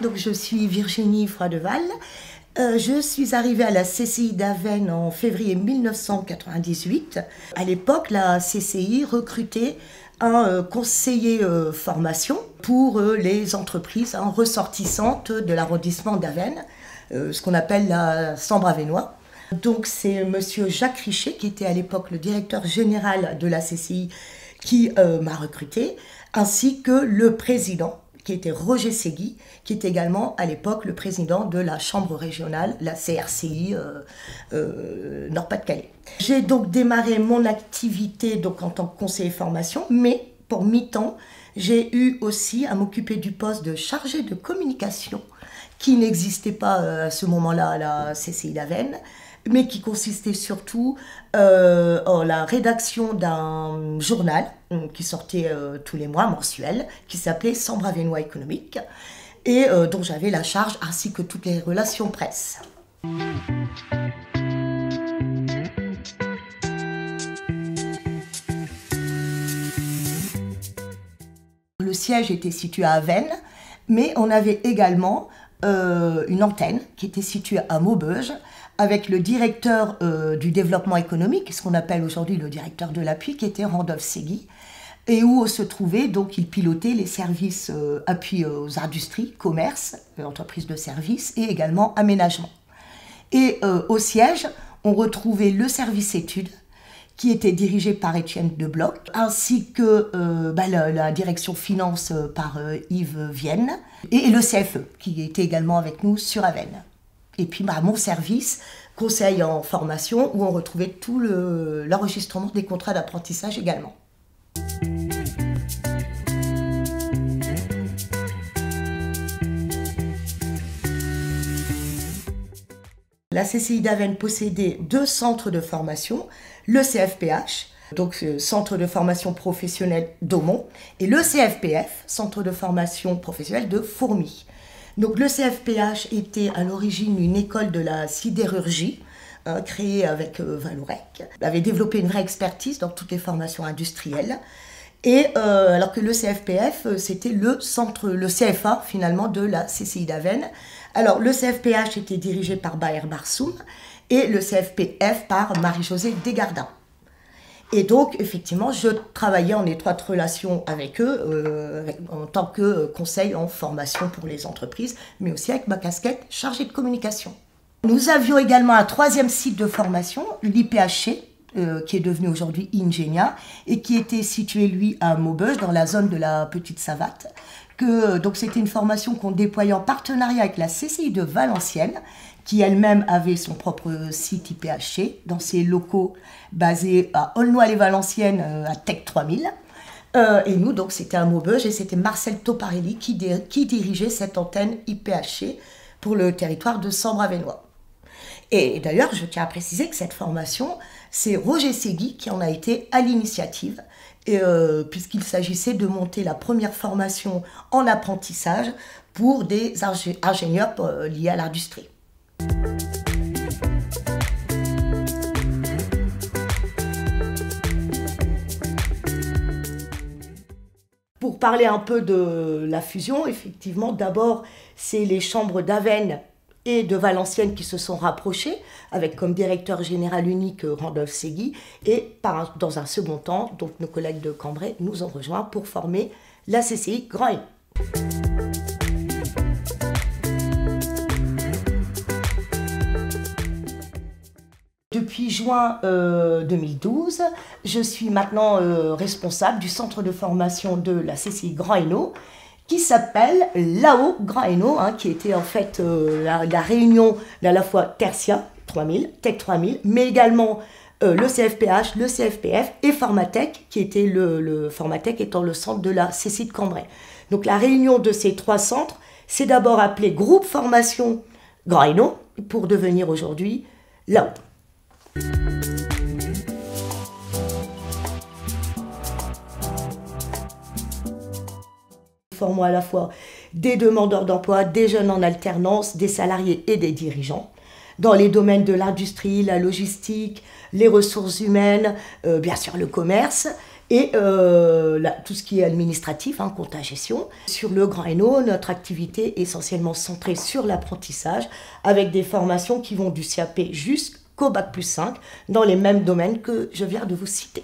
Donc, je suis Virginie Froideval. Je suis arrivée à la CCI d'Avesnes en février 1998. À l'époque, la CCI recrutait un conseiller formation pour les entreprises ressortissantes de l'arrondissement d'Avesnes, ce qu'on appelle la Sambre avesnois. Donc c'est monsieur Jacques Richet, qui était à l'époque le directeur général de la CCI, qui m'a recrutée, ainsi que le président, qui était Roger Segui, qui était également à l'époque le président de la chambre régionale, la CRCI Nord-Pas-de-Calais. J'ai donc démarré mon activité donc, en tant que conseiller formation, mais pour mi-temps, j'ai eu aussi à m'occuper du poste de chargé de communication, qui n'existait pas à ce moment-là à la CCI d'Avesnes, mais qui consistait surtout en la rédaction d'un journal qui sortait tous les mois, mensuel, qui s'appelait Sambre avesnois économique, et dont j'avais la charge, ainsi que toutes les relations presse. Le siège était situé à Avesnes, mais on avait également une antenne qui était située à Maubeuge, avec le directeur du développement économique, ce qu'on appelle aujourd'hui le directeur de l'appui, qui était Randolph Segui, et où se trouvait, donc il pilotait les services appui aux industries, commerce, entreprises de services et également aménagement. Et au siège, on retrouvait le service études, qui était dirigé par Étienne Debloc, ainsi que la direction finance par Yves Vienne, et le CFE, qui était également avec nous sur Avesnes. Et puis mon service, conseil en formation, où on retrouvait tout l'enregistrement des contrats d'apprentissage également. La CCI d'Avesnes possédait 2 centres de formation, le CFPH, donc Centre de formation professionnelle d'Aumont, et le CFPF, Centre de formation professionnelle de Fourmies. Donc le CFPH était à l'origine une école de la sidérurgie, créée avec Vallourec. Il avait développé une vraie expertise dans toutes les formations industrielles. Et alors que le CFPF, c'était le CFA finalement de la CCI d'Avesnes. Alors le CFPH était dirigé par Baher Barsoum et le CFPF par Marie-Josée Desgardins. Et donc, effectivement, je travaillais en étroite relation avec eux en tant que conseil en formation pour les entreprises, mais aussi avec ma casquette chargée de communication. Nous avions également un 3e site de formation, l'IPHC, qui est devenu aujourd'hui Ingenia, et qui était situé, lui, à Maubeuge, dans la zone de la Petite Savatte. Donc, c'était une formation qu'on déployait en partenariat avec la CCI de Valenciennes, qui elle-même avait son propre site IPHC, dans ses locaux basés à Aulnoy-les-Valenciennes, à Tech 3000. Et nous, donc, c'était à Maubeuge, et c'était Marcel Toparelli qui dirigeait cette antenne IPHC pour le territoire de Sambre avesnois. Et d'ailleurs, je tiens à préciser que cette formation, c'est Roger Segui qui en a été à l'initiative, puisqu'il s'agissait de monter la première formation en apprentissage pour des ingénieurs liés à l'industrie. Pour parler un peu de la fusion, effectivement, d'abord, c'est les chambres d'Avesnes et de Valenciennes qui se sont rapprochées, avec comme directeur général unique Randolph Segui, et dans un second temps, donc nos collègues de Cambrai nous ont rejoints pour former la CCI Grand Hainaut. Depuis juin 2012, je suis maintenant responsable du centre de formation de la CCI Grand Hainaut, qui s'appelle l'AO Grand Hainaut, qui était en fait la réunion d'à la fois Tertia 3000, Tech 3000, mais également le CFPH, le CFPF et Formatech, qui était le Formatech étant le centre de la CCI de Cambrai. Donc la réunion de ces 3 centres, c'est d'abord appelé Groupe Formation Grand Hainaut, pour devenir aujourd'hui l'AO. Nous formons à la fois des demandeurs d'emploi, des jeunes en alternance, des salariés et des dirigeants. dans les domaines de l'industrie, la logistique, les ressources humaines, bien sûr le commerce, et tout ce qui est administratif, compta gestion. Sur le Grand Hainaut, notre activité est essentiellement centrée sur l'apprentissage, avec des formations qui vont du CAP jusqu'au Bac+5, dans les mêmes domaines que je viens de vous citer.